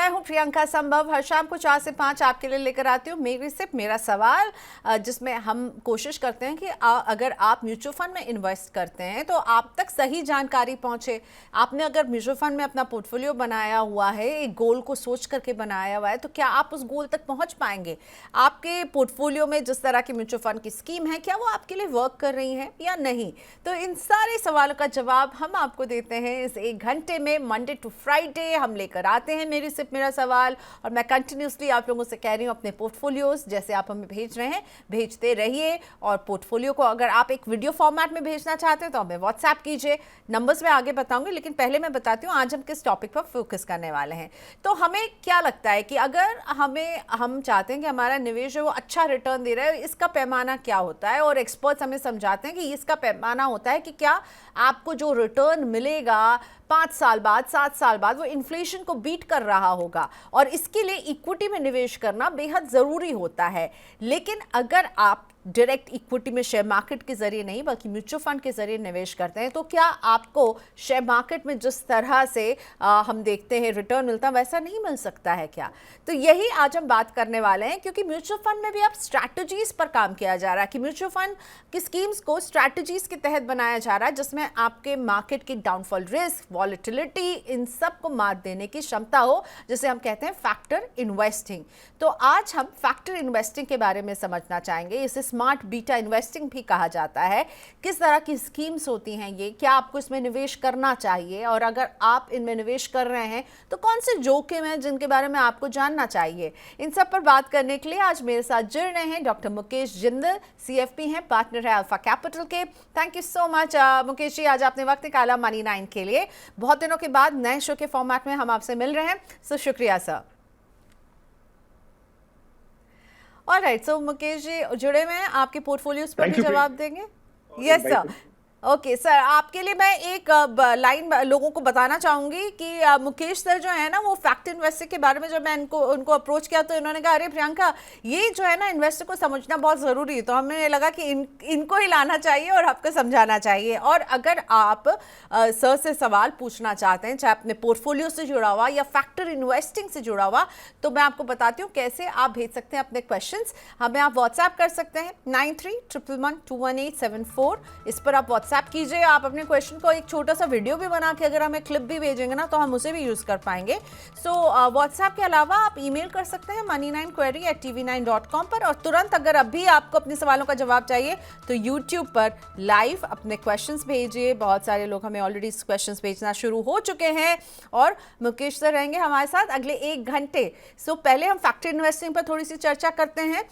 मैं हूं प्रियंका संभव। हर शाम को 4 से 5 आपके लिए लेकर आती हूं मेरी सिर्फ मेरा सवाल, जिसमें हम कोशिश करते हैं कि अगर आप म्यूचुअल फंड में इन्वेस्ट करते हैं तो आप तक सही जानकारी पहुंचे। आपने अगर म्यूचुअल फंड में अपना पोर्टफोलियो बनाया हुआ है, एक गोल को सोच करके बनाया हुआ है, तो क्या आप उस गोल तक पहुंच पाएंगे? आपके पोर्टफोलियो में जिस तरह की म्यूचुअल फंड की स्कीम है, क्या वो आपके लिए वर्क कर रही है या नहीं? तो इन सारे सवालों का जवाब हम आपको देते हैं इस 1 घंटे में। मंडे टू फ्राइडे हम लेकर आते हैं मेरी सिर्फ मेरा सवाल, और मैं कंटिन्यूसली आप लोगों से कह रही हूँ अपने पोर्टफोलियोज जैसे आप हमें भेज रहे हैं भेजते रहिए। और पोर्टफोलियो को अगर आप एक वीडियो फॉर्मेट में भेजना चाहते हैं तो हमें व्हाट्सएप कीजिए। नंबर्स मैं आगे बताऊंगी, लेकिन पहले मैं बताती हूँ आज हम किस टॉपिक पर फोकस करने वाले हैं। तो हमें क्या लगता है कि अगर हम चाहते हैं कि हमारा निवेश है वो अच्छा रिटर्न दे रहा है, इसका पैमाना क्या होता है? और एक्सपर्ट्स हमें समझाते हैं कि इसका पैमाना होता है कि क्या आपको जो रिटर्न मिलेगा 5 साल बाद 7 साल बाद वो इन्फ्लेशन को बीट कर रहा होगा, और इसके लिए इक्विटी में निवेश करना बेहद ज़रूरी होता है। लेकिन अगर आप डायरेक्ट इक्विटी में शेयर मार्केट के जरिए नहीं बल्कि म्यूचुअल फंड के जरिए निवेश करते हैं, तो क्या आपको शेयर मार्केट में जिस तरह से हम देखते हैं रिटर्न मिलता है वैसा नहीं मिल सकता है क्या? तो यही आज हम बात करने वाले हैं, क्योंकि म्यूचुअल फंड में भी अब स्ट्रैटेजीज पर काम किया जा रहा है कि म्यूचुअल फंड की स्कीम्स को स्ट्रैटेजीज के तहत बनाया जा रहा है, जिसमें आपके मार्केट की डाउनफॉल रिस्क, वॉलेटिलिटी, इन सब को मात देने की क्षमता हो, जिसे हम कहते हैं फैक्टर इन्वेस्टिंग। तो आज हम फैक्टर इन्वेस्टिंग के बारे में समझना चाहेंगे। इसे स्मार्ट बीटा इन्वेस्टिंग भी कहा जाता है। किस तरह की स्कीम्स होती हैं ये, क्या आपको इसमें निवेश करना चाहिए, और अगर आप इनमें निवेश कर रहे हैं तो कौन से जोखिम हैं जिनके बारे में आपको जानना चाहिए? इन सब पर बात करने के लिए आज मेरे साथ जुड़ रहे हैं डॉक्टर मुकेश जिंदल, CFP हैं, पार्टनर है अल्फा कैपिटल के। Thank you so much Mukesh ji, आज आपने वक्त निकाला मनी 9 के लिए। बहुत दिनों के बाद नए शो के फॉर्मेट में हम आपसे मिल रहे हैं, सो शुक्रिया सर। ऑलराइट, सो मुकेश जी जुड़े हुए हैं, आपके पोर्टफोलियोज पर भी जवाब देंगे। Yes sir. ओके सर, आपके लिए मैं एक लाइन लोगों को बताना चाहूंगी कि मुकेश सर जो है ना, वो फैक्ट इन्वेस्टिंग के बारे में जब मैं उनको अप्रोच किया तो इन्होंने कहा अरे प्रियंका, ये जो है ना इन्वेस्टर को समझना बहुत ज़रूरी है। तो हमें लगा कि इनको ही लाना चाहिए और आपको समझाना चाहिए। और अगर आप सर से सवाल पूछना चाहते हैं, चाहे अपने पोर्टफोलियो से जुड़ा हुआ या फैक्टर इन्वेस्टिंग से जुड़ा हुआ, तो मैं आपको बताती हूँ कैसे आप भेज सकते हैं अपने क्वेश्चन। हमें आप व्हाट्सएप कर सकते हैं 9311211874। इस पर आप व्हाट्सएप कीजिए। आप अपने क्वेश्चन को एक छोटा सा वीडियो भी बना के अगर हमें क्लिप भी भेजेंगे ना, तो हम उसे भी यूज कर पाएंगे। सो व्हाट्सएप के अलावा आप ईमेल कर सकते हैं money9query@tv9.com पर। और तुरंत अगर अभी आपको अपने सवालों का जवाब चाहिए तो यूट्यूब पर लाइव अपने क्वेश्चंस भेजिए। बहुत सारे लोग हमें ऑलरेडी क्वेश्चंस भेजना शुरू हो चुके हैं, और मुकेश सर रहेंगे हमारे साथ अगले 1 घंटे। सो पहले हम फैक्टर इन्वेस्टिंग पर थोड़ी सी चर्चा करते हैं,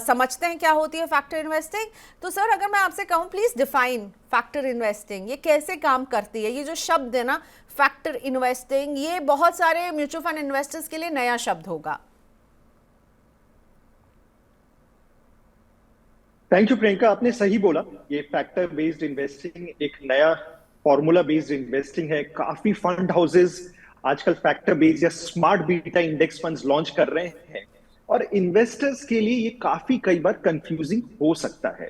समझते हैं क्या होती है फैक्टर इन्वेस्टिंग। तो सर, अगर मैं आपसे कहूँ प्लीज डिफाइन फैक्टर इन्वेस्टिंग, ये कैसे काम करती है? ये जो शब्द है ना फैक्टर इन्वेस्टिंग, ये बहुत सारे म्यूचुअल फंड इन्वेस्टर्स के लिए नया शब्द होगा। थैंक यू प्रियंका, आपने सही बोला। ये फैक्टर बेस्ड इन्वेस्टिंग एक नया फॉर्मूला बेस्ड इन्वेस्टिंग है। काफी फंड हाउसेस आजकल फैक्टर बेस्ड या smart beta index funds launch कर रहे हैं, और इन्वेस्टर्स के लिए ये काफी कई बार कंफ्यूजिंग हो सकता है।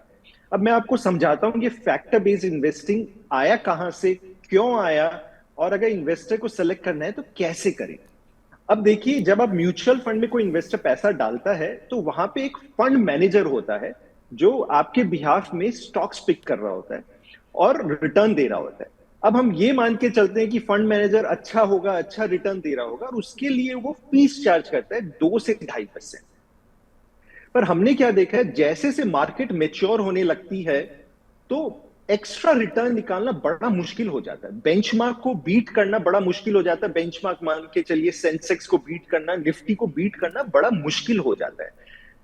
अब मैं आपको समझाता हूं ये फैक्टर बेस्ड इन्वेस्टिंग आया कहां से, क्यों आया, और अगर इन्वेस्टर को सेलेक्ट करना है तो कैसे करें। अब देखिए, जब आप म्यूचुअल फंड में कोई इन्वेस्टर पैसा डालता है तो वहां पे एक फंड मैनेजर होता है जो आपके बिहाफ में स्टॉक्स पिक कर रहा होता है और रिटर्न दे रहा होता है। अब हम ये मान के चलते हैं कि फंड मैनेजर अच्छा होगा, अच्छा रिटर्न दे रहा होगा, और उसके लिए वो फीस चार्ज करता है 2 से 2.5%। पर हमने क्या देखा है, जैसे से मार्केट मैच्योर होने लगती है तो एक्स्ट्रा रिटर्न निकालना बड़ा मुश्किल हो जाता है। बेंचमार्क को बीट करना बड़ा मुश्किल हो जाता है। बेंचमार्क मान के चलिए सेंसेक्स को बीट करना, निफ्टी को बीट करना बड़ा मुश्किल हो जाता है।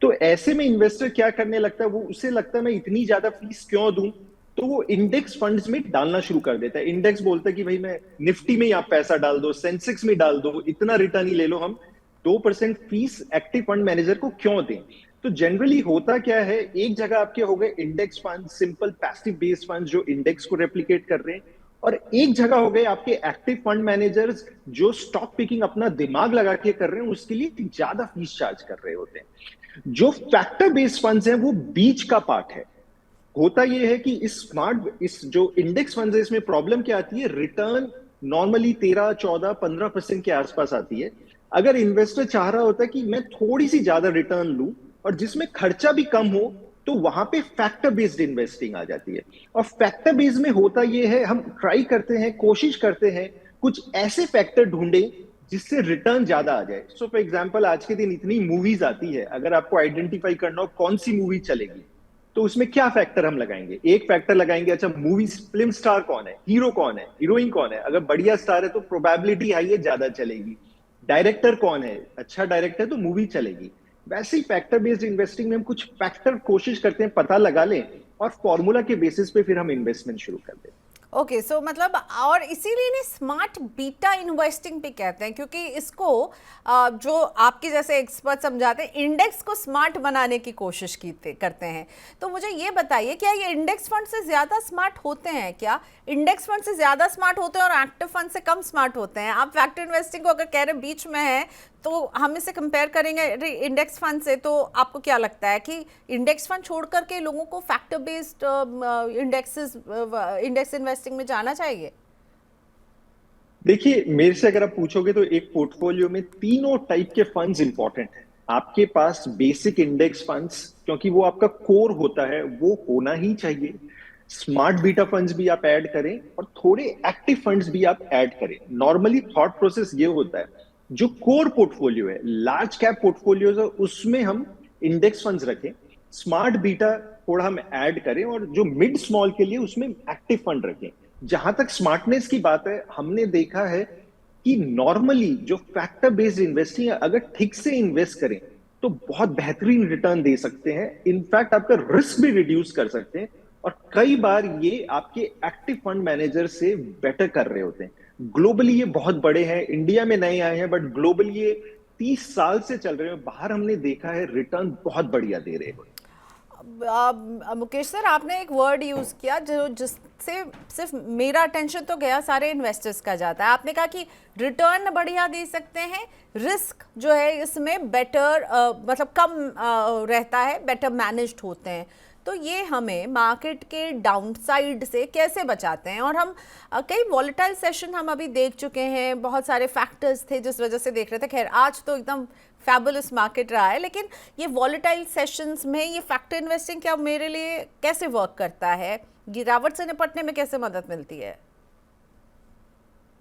तो ऐसे में इन्वेस्टर क्या करने लगता है, वो उसे लगता है मैं इतनी ज्यादा फीस क्यों दूं, तो वो इंडेक्स फंड्स में डालना शुरू कर देता है। इंडेक्स बोलता है कि भाई मैं निफ्टी में ही आप पैसा डाल दो, सेंसेक्स में डाल दो, इतना रिटर्न ही ले लो, हम 2% फीस एक्टिव फंड मैनेजर को क्यों दें। तो जनरली होता क्या है, एक जगह आपके हो गए index fund, simple passive based fund जो इंडेक्स को रेप्लिकेट कर रहे हैं, और एक जगह हो गए आपके एक्टिव फंड मैनेजर्स जो स्टॉक पिकिंग अपना दिमाग लगा के कर रहे हैं, उसके लिए ज्यादा फीस चार्ज कर रहे होते हैं। जो फैक्टर बेस्ड फंड्स हैं वो बीच का पार्ट है। होता यह है कि इस जो इंडेक्स फंड्स है, इसमें प्रॉब्लम क्या आती है, रिटर्न नॉर्मली 13, 14, 15% के आसपास आती है। अगर इन्वेस्टर चाह रहा होता है कि मैं थोड़ी सी ज्यादा रिटर्न लूं और जिसमें खर्चा भी कम हो, तो वहां पे फैक्टर बेस्ड इन्वेस्टिंग आ जाती है। और फैक्टर बेस्ड में होता यह है, हम ट्राई करते हैं, कोशिश करते हैं कुछ ऐसे फैक्टर ढूंढें जिससे रिटर्न ज्यादा आ जाए। सो फॉर एग्जांपल, आज के दिन इतनी मूवीज आती है, अगर आपको आइडेंटिफाई करना हो कौन सी मूवी चलेगी, तो उसमें क्या फैक्टर हम लगाएंगे? एक फैक्टर लगाएंगे, अच्छा मूवी फिल्म स्टार कौन है, हीरो कौन है, हीरोइन कौन है। अगर बढ़िया स्टार है तो प्रोबेबिलिटी हाई है, ज्यादा चलेगी। डायरेक्टर कौन है, अच्छा डायरेक्टर तो मूवी चलेगी। वैसे ही फैक्टर बेस्ड इन्वेस्टिंग में हम कुछ फैक्टर कोशिश करते हैं पता लगा लें, और फॉर्मूला के बेसिस पे फिर हम इन्वेस्टमेंट शुरू कर दें। ओके, सो मतलब और इसीलिए इन्हें स्मार्ट बीटा इन्वेस्टिंग भी कहते हैं, क्योंकि इसको जो आपके जैसे एक्सपर्ट समझाते हैं, इंडेक्स को स्मार्ट बनाने की कोशिश करते हैं। तो मुझे ये बताइए, क्या ये इंडेक्स फंड से ज़्यादा स्मार्ट होते हैं? क्या इंडेक्स फंड से ज़्यादा स्मार्ट होते हैं और एक्टिव फंड से कम स्मार्ट होते हैं? आप फैक्टर इन्वेस्टिंग को अगर कह रहे बीच में है, तो हम इसे कंपेयर करेंगे इंडेक्स फंड से, तो आपको क्या लगता है कि इंडेक्स फंड छोड़ करके लोगों को फैक्टर बेस्ड इंडेक्स इन्वेस्टिंग में जाना चाहिए? देखिए, मेरे से अगर आप पूछोगे तो एक पोर्टफोलियो में तीनों टाइप के फंड्स इंपॉर्टेंट हैं। आपके पास बेसिक इंडेक्स फंड्स, क्योंकि वो आपका कोर होता है, वो होना ही चाहिए। स्मार्ट बीटा फंड्स भी आप ऐड करें और थोड़े एक्टिव फंड्स भी आप ऐड करें। नॉर्मली थॉट प्रोसेस ये होता है, जो कोर पोर्टफोलियो है, लार्ज कैप पोर्टफोलियोज है, उसमें हम इंडेक्स फंड्स रखें, स्मार्ट बीटा थोड़ा हम ऐड करें, और जो मिड स्मॉल के लिए उसमें एक्टिव फंड रखें। जहां तक स्मार्टनेस की बात है, हमने देखा है कि नॉर्मली जो फैक्टर बेस्ड इन्वेस्टिंग है, अगर ठीक से इन्वेस्ट करें तो बहुत बेहतरीन रिटर्न दे सकते हैं। इनफैक्ट आपका रिस्क भी रिड्यूस कर सकते हैं, और कई बार ये आपके एक्टिव फंड मैनेजर से बेटर कर रहे होते हैं। ग्लोबली ये बहुत बड़े हैं, इंडिया में नए आए हैं, बट ग्लोबली ये 30 साल से चल रहे हैं। बाहर हमने देखा है रिटर्न बहुत बढ़िया दे रहे हैं। मुकेश सर, आपने एक वर्ड यूज़ किया जो जिससे सिर्फ मेरा अटेंशन तो गया, सारे इन्वेस्टर्स का जाता है। आपने कहा कि रिटर्न बढ़िया दे सकते हैं, रिस्क जो है इसमें बेटर मतलब कम रहता है, बेटर मैनेज्ड होते हैं। तो ये हमें मार्केट के डाउनसाइड से कैसे बचाते हैं? और हम कई वॉलेटाइल सेशन हम अभी देख चुके हैं, बहुत सारे फैक्टर्स थे जिस वजह से देख रहे थे। खैर, आज तो एकदम फैबुलस मार्केट रहा है, लेकिन ये वॉलेटाइल सेशंस में ये फैक्टर इन्वेस्टिंग क्या मेरे लिए कैसे वर्क करता है? गिरावट से निपटने में कैसे मदद मिलती है?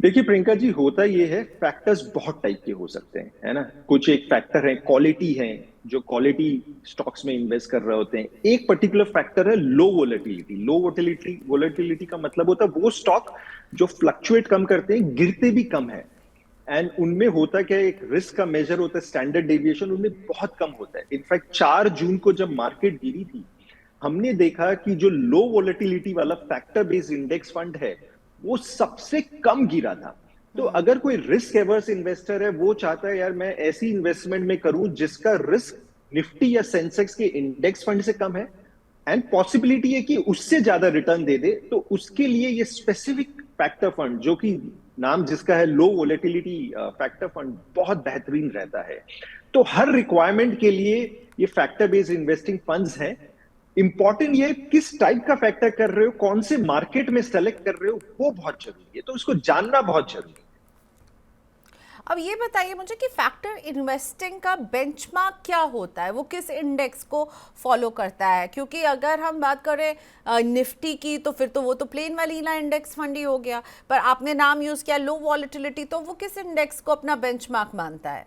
देखिए प्रियंका जी, होता ये है, फैक्टर्स बहुत टाइप के हो सकते हैं, है ना। कुछ एक फैक्टर है क्वालिटी है, जो क्वालिटी स्टॉक्स में इन्वेस्ट कर रहे होते हैं। एक पर्टिकुलर फैक्टर है लो वोलेटिलिटी। लो वोलेटिलिटी का मतलब होता है वो स्टॉक जो फ्लक्चुएट कम करते हैं, गिरते भी कम है। एंड उनमें होता क्या है, एक रिस्क का मेजर होता है, स्टैंडर्ड डेविएशन उनमें बहुत कम होता है। इनफैक्ट 4 जून को जब मार्केट गिरी थी, हमने देखा कि जो लो वोलेटिलिटी वाला फैक्टर बेस्ड इंडेक्स फंड है, वो सबसे कम गिरा था। तो अगर कोई रिस्क एवर्स इन्वेस्टर है, वो चाहता है यार मैं ऐसी इन्वेस्टमेंट में करूं जिसका रिस्क निफ्टी या सेंसेक्स के इंडेक्स फंड से कम है, एंड पॉसिबिलिटी है कि उससे ज्यादा रिटर्न दे दे, तो उसके लिए ये स्पेसिफिक फैक्टर फंड, जो कि नाम जिसका है लो वोलेटिलिटी फैक्टर फंड, बहुत बेहतरीन रहता है। तो हर रिक्वायरमेंट के लिए ये फैक्टर बेस्ड इन्वेस्टिंग फंड्स हैं। इंपॉर्टेंट ये किस टाइप का फैक्टर कर रहे हो, कौन से मार्केट में सेलेक्ट कर रहे हो, वो बहुत जरूरी है। तो उसको जानना बहुत जरूरी है। अब ये बताइए मुझे कि फैक्टर इन्वेस्टिंग का बेंचमार्क क्या होता है? वो किस इंडेक्स को फॉलो करता है? क्योंकि अगर हम बात करें निफ्टी की, तो फिर तो वो तो प्लेन वैनिला इंडेक्स फंड ही हो गया। पर आपने नाम यूज़ किया लो वॉलेटिलिटी, तो वो किस इंडेक्स को अपना बेंचमार्क मानता है?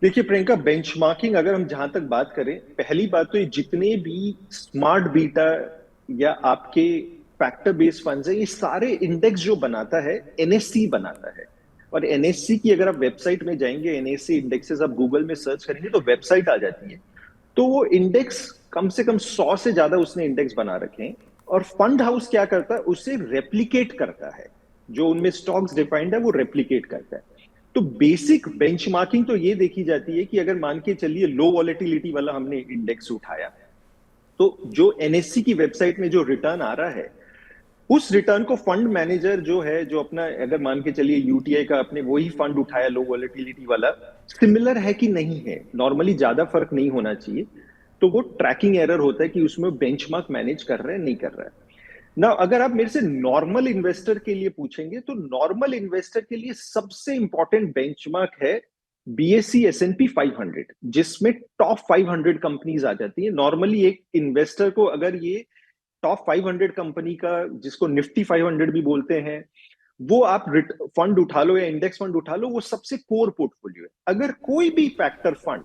देखिए प्रियंका, बेंचमार्किंग अगर हम जहां तक बात करें, पहली बात तो ये जितने भी स्मार्ट बीटा या आपके फैक्टर बेस्ड फंड्स है, ये सारे इंडेक्स जो बनाता है एनएससी बनाता है। और एनएससी की अगर आप वेबसाइट में जाएंगे, एनएससी इंडेक्सेस आप गूगल में सर्च करेंगे तो वेबसाइट आ जाती है। तो वो इंडेक्स कम से कम 100 से ज्यादा उसने इंडेक्स बना रखे हैं। और फंड हाउस क्या करता है, उसे रेप्लिकेट करता है। जो उनमें स्टॉक्स डिफाइंड है वो रेप्लिकेट करता है। तो बेसिक बेंचमार्किंग तो ये देखी जाती है कि अगर मान के चलिए लो वॉलेटिलिटी वाला हमने इंडेक्स उठाया, तो जो एनएससी की वेबसाइट में जो रिटर्न आ रहा है, उस रिटर्न को फंड मैनेजर जो है, जो अपना अगर मान के चलिए यूटीआई का अपने वही फंड उठाया लो वॉलेटिलिटी वाला, सिमिलर है कि नहीं है, नॉर्मली ज्यादा फर्क नहीं होना चाहिए। तो वो ट्रैकिंग एरर होता है कि उसमें बेंचमार्क मैनेज कर रहा है नहीं कर रहा है। ना अगर आप मेरे से नॉर्मल इन्वेस्टर के लिए पूछेंगे तो नॉर्मल इन्वेस्टर के लिए सबसे इंपॉर्टेंट बेंचमार्क है बीएसई एसएनपी 500, जिसमें टॉप 500 कंपनीज आ जाती है। नॉर्मली एक इन्वेस्टर को अगर ये टॉप 500 कंपनी का, जिसको निफ्टी 500 भी बोलते हैं, वो आप फंड उठा लो या इंडेक्स फंड उठा लो, वो सबसे कोर पोर्टफोलियो है। अगर कोई भी फैक्टर फंड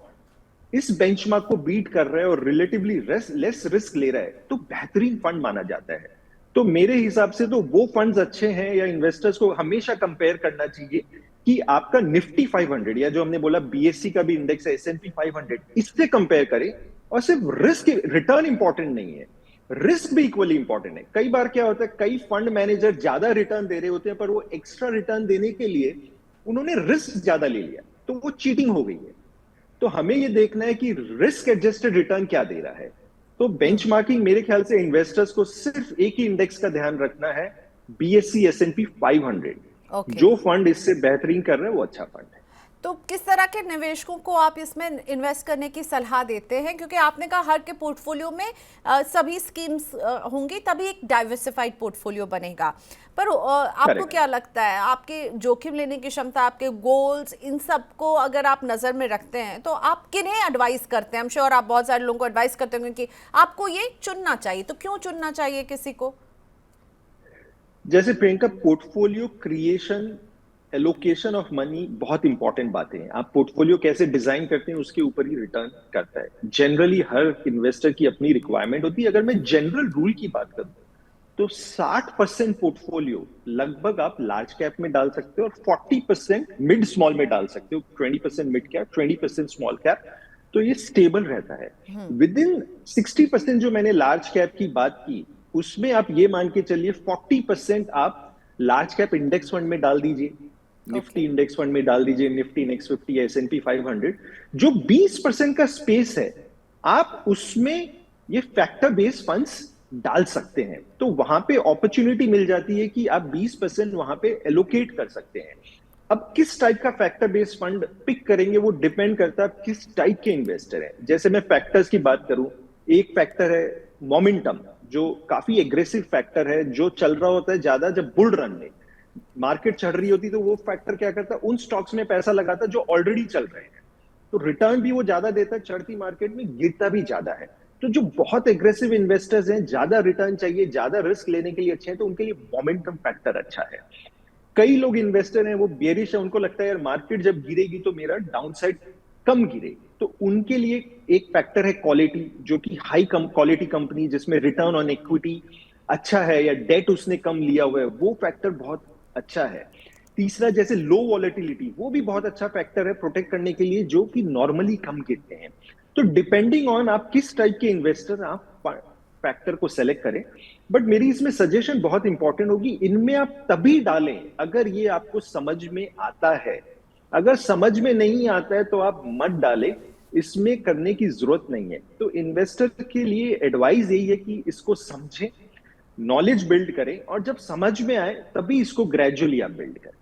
इस बेंचमार्क को बीट कर रहा है और रिलेटिवली लेस रिस्क ले रहा है तो बेहतरीन फंड माना जाता है। तो मेरे हिसाब से तो वो फंड्स अच्छे हैं, या इन्वेस्टर्स को हमेशा कंपेयर करना चाहिए कि आपका निफ्टी 500 या जो हमने बोला बीएससी का भी इंडेक्स है एसएनपी 500, इससे कंपेयर करें। और सिर्फ रिस्क रिटर्न इंपॉर्टेंट नहीं है, रिस्क भी इक्वली इंपॉर्टेंट है। कई बार क्या होता है, कई फंड मैनेजर ज्यादा रिटर्न दे रहे होते हैं, पर वो एक्स्ट्रा रिटर्न देने के लिए उन्होंने रिस्क ज्यादा ले लिया, तो वो चीटिंग हो गई है। तो हमें ये देखना है कि रिस्क एडजस्टेड रिटर्न क्या दे रहा है। तो बेंचमार्किंग मेरे ख्याल से इन्वेस्टर्स को सिर्फ एक ही इंडेक्स का ध्यान रखना है, बीएससी एसएनपी 500। ओके। जो फंड इससे बेहतरीन कर रहे हैं वो अच्छा फंड है। तो किस तरह के निवेशकों को आप इसमें इन्वेस्ट करने की सलाह देते हैं, क्योंकि आपने कहा हर के पोर्टफोलियो में सभी स्कीम्स होंगी तभी एक डाइवर्सिफाइड पोर्टफोलियो बनेगा, पर आपको Correct. क्या लगता है आपके जोखिम लेने की क्षमता, आपके गोल्स, इन सब को अगर आप नज़र में रखते हैं तो आप किन्हें एडवाइस करते हैं? I'm sure आप बहुत सारे लोगों को एडवाइस करते होंगे कि आपको ये चुनना चाहिए, तो क्यों चुनना चाहिए किसी को? जैसे Priyanka, portfolio creation, allocation of money बहुत इंपॉर्टेंट बातें हैं। आप पोर्टफोलियो कैसे डिजाइन करते हैं उसके ऊपर ही रिटर्न करता है। जनरली हर इन्वेस्टर की अपनी रिक्वायरमेंट होती है। अगर मैं जनरल रूल की बात करूं तो 60% पोर्टफोलियो लगभग आप लार्ज कैप में डाल सकते हो और 40% मिड स्मॉल में डाल सकते हो। 20% मिड कैप, 20% स्मॉल कैप, तो ये स्टेबल रहता है। विद इन 60% जो मैंने लार्ज कैप की बात की, उसमें आप ये मान के चलिए 40% आप लार्ज कैप इंडेक्स फंड में डाल दीजिए, निफ्टी इंडेक्स फंड में डाल दीजिए, निफ्टी नेक्स्ट 50 या एसएनपी 500। जो 20% का स्पेस है आप उसमें ये फैक्टर बेस्ड फंड्स डाल सकते हैं। तो वहां पे अपॉर्चुनिटी मिल जाती है कि आप 20% वहां पे एलोकेट कर सकते हैं। अब किस टाइप का फैक्टर बेस्ड फंड पिक करेंगे वो डिपेंड करता है किस टाइप के इन्वेस्टर हैं। जैसे मैं फैक्टर्स की बात करूं, एक फैक्टर है मोमेंटम, जो काफी एग्रेसिव फैक्टर है, जो चल रहा होता है ज्यादा जब बुल रन में मार्केट चढ़ रही होती, तो वो फैक्टर क्या करता है, उन स्टॉक्स में पैसा लगाता है जो ऑलरेडी चल रहे हैं, तो रिटर्न भी वो ज्यादा देता है, चढ़ती मार्केट में गिरता भी ज्यादा है। तो जो बहुत एग्रेसिव इन्वेस्टर्स हैं, ज्यादा रिटर्न चाहिए, ज्यादा रिस्क लेने के लिए अच्छे हैं, तो उनके लिए मोमेंटम फैक्टर अच्छा है। कई लोग इन्वेस्टर हैं वो बेरिश है, उनको लगता है यार मार्केट जब गिरेगी तो मेरा डाउनसाइड कम गिरेगी, तो उनके लिए एक फैक्टर है क्वालिटी, जो कि हाई क्वालिटी कंपनी जिसमें रिटर्न ऑन इक्विटी अच्छा है या डेट उसने कम लिया हुआ है, वो फैक्टर बहुत अच्छा है। तीसरा जैसे लो वॉलेटिलिटी, वो भी बहुत अच्छा फैक्टर है प्रोटेक्ट करने के लिए, जो कि नॉर्मली कम गिरते हैं। तो डिपेंडिंग ऑन आप किस टाइप के इन्वेस्टर आप फैक्टर को सेलेक्ट करें। बट मेरी इसमें सजेशन बहुत इंपॉर्टेंट होगी, इनमें आप तभी डालें अगर ये आपको समझ में आता है। अगर समझ में नहीं आता है तो आप मत डालें, इसमें करने की जरूरत नहीं है। तो इन्वेस्टर के लिए एडवाइस यही है कि इसको समझें, नॉलेज बिल्ड करें, और जब समझ में आए तभी इसको ग्रेजुअली आप बिल्ड करें।